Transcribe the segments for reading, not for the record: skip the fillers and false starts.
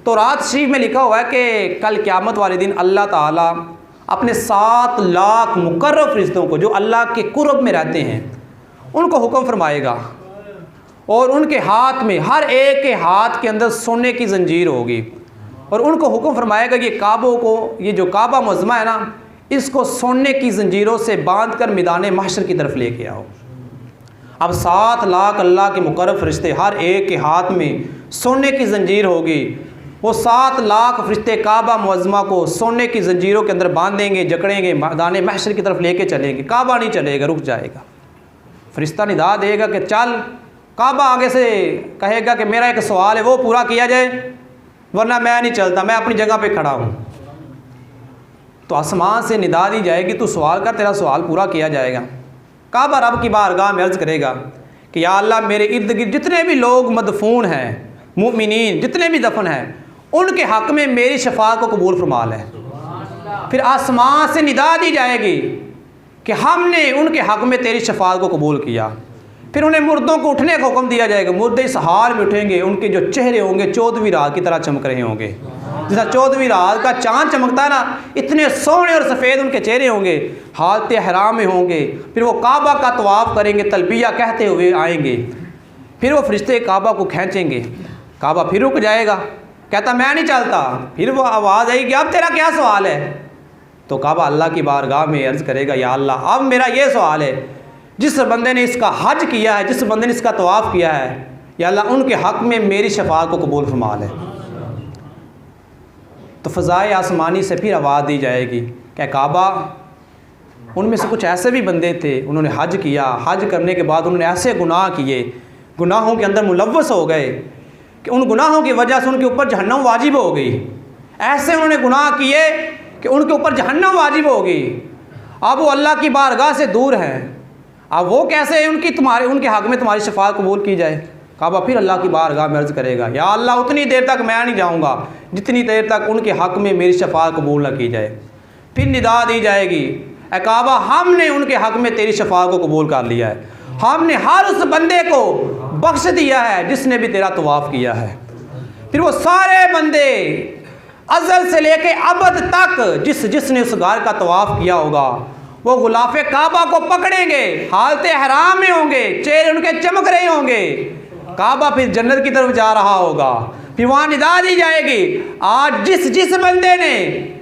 तो रात शरीफ में लिखा हुआ है कि कल क़यामत वाले दिन अल्लाह ताला अपने 7 लाख मुकर्रब फरिश्तों को जो अल्लाह के कुर्ब में रहते हैं उनको हुक्म फरमाएगा और उनके हाथ में, हर एक के हाथ के अंदर सोने की जंजीर होगी और उनको हुक्म फरमाएगा कि काबों को, ये जो काबा मुअज़्ज़मा है ना, इसको सोने की जंजीरों से बांध कर मैदान महशर की तरफ लेके आओ। अब 7 लाख अल्लाह के मुकर्रब फरिश्ते, हर एक के हाथ में सोने की जंजीर होगी। वो 7 लाख फरिश्ते काबा मुअज़्ज़मा को सोने की जंजीरों के अंदर बांधेंगे, जकड़ेंगे, मैदान महशर की तरफ लेके चलेंगे। काबा नहीं चलेगा, रुक जाएगा। फरिश्ता निदा देगा कि चल। काबा आगे से कहेगा कि मेरा एक सवाल है, वो पूरा किया जाए, वरना मैं नहीं चलता, मैं अपनी जगह पे खड़ा हूँ। तो आसमान से निदा दी जाएगी, तू सवाल कर, तेरा सवाल पूरा किया जाएगा। काबा रब की बारगाह में अर्ज़ करेगा कि या अल्लाह, मेरे इर्द गिर्द जितने भी लोग मदफून हैं, मुमिनीन जितने भी दफन हैं, उनके हक़ में मेरी शफ़ाअत को कबूल फरमा ले। फिर आसमान से निदा दी जाएगी कि हमने उनके हक़ में तेरी शफ़ाअत को कबूल किया। फिर उन्हें मुर्दों को उठने का हुक्म दिया जाएगा। मुर्दे इस हाल में उठेंगे, उनके जो चेहरे होंगे 14वीं रात की तरह चमक रहे होंगे। जैसा 14वीं रात का चाँद चमकता है ना, इतने सोने और सफ़ेद उनके चेहरे होंगे, हालत हराम में होंगे। फिर वो काबा का तवाफ़ करेंगे, तलबिया कहते हुए आएंगे। फिर वो फरिश्ते काबा को खींचेंगे, काबा फिर रुक जाएगा, कहता मैं नहीं चलता। फिर वो आवाज़ आएगी, अब तेरा क्या सवाल है? तो काबा अल्लाह की बारगाह में अर्ज़ करेगा, या अल्लाह, अब मेरा ये सवाल है, जिस बंदे ने इसका हज किया है, जिस बंदे ने इसका तवाफ़ किया है, या अल्लाह उनके हक़ में मेरी शफ़ाअत को कबूल फरमा ले। तो फ़ज़ाए आसमानी से फिर आवाज़ दी जाएगी कि काबा, उनमें से कुछ ऐसे भी बंदे थे, उन्होंने हज किया, हज करने के बाद उन्होंने ऐसे गुनाह किए, गुनाहों के अंदर मुलव्वस हो गए कि उन गुनाहों की वजह से उनके ऊपर जहन्नम वाजिब हो गई। ऐसे उन्होंने गुनाह किए कि उनके ऊपर जहन्नम वाजिब हो गई। अब वो अल्लाह की बारगाह से दूर हैं। अब वो कैसे उनके हक़ में तुम्हारी शफ़ाअत कबूल की जाए? काबा फिर अल्लाह की बारगाह में अर्ज़ करेगा, या अल्लाह, उतनी देर तक मैं नहीं जाऊँगा जितनी देर तक उनके हक़ में मेरी शफ़ाअत कबूल न की जाए। फिर निदा दी जाएगी, ए काबा, हमने उनके हक़ में तेरी शफ़ाअत को कबूल कर लिया है, हमने हर उस बंदे को बख्श दिया है जिसने भी तेरा तवाफ़ किया है। फिर वो सारे बंदे अज़ल से लेके अबद तक जिसने उस गार का तवाफ़ किया होगा, वो गुलाफ़े काबा को पकड़ेंगे, हालत हराम में होंगे, चेहरे उनके चमक रहे होंगे। काबा फिर जन्नत की तरफ जा रहा होगा। फिर वहाँ निदा दी जाएगी, आज जिस बंदे ने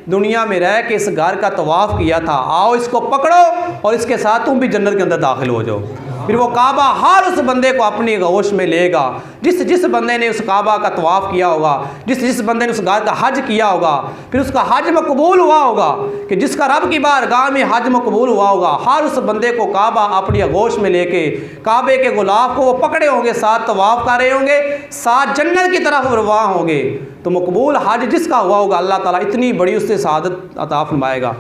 दुनिया में रह के इस घर का तवाफ़ किया था, आओ इसको पकड़ो और इसके साथ तुम भी जन्नत के अंदर दाखिल हो जाओ। फिर वो काबा हर उस बंदे को अपनी गोश में लेगा, जिस बंदे ने उस काबा का तवाफ़ किया होगा, जिस बंदे ने उस घर का हज किया होगा। फिर उसका हज मकबूल हुआ होगा कि जिसका रब की बारगाह में हज मकबूल हुआ होगा, हर उस बंदे को काबा अपनी गोश में लेके काबे के गुलाफ को वो पकड़े होंगे, साथ तवाफ़ कर रहे होंगे, साथ जन्नत की तरफ रवां होंगे। तो मकबूल हज जिसका हुआ होगा, अल्लाह ताला इतनी बड़ी उससे सआदत अता फरमाएगा।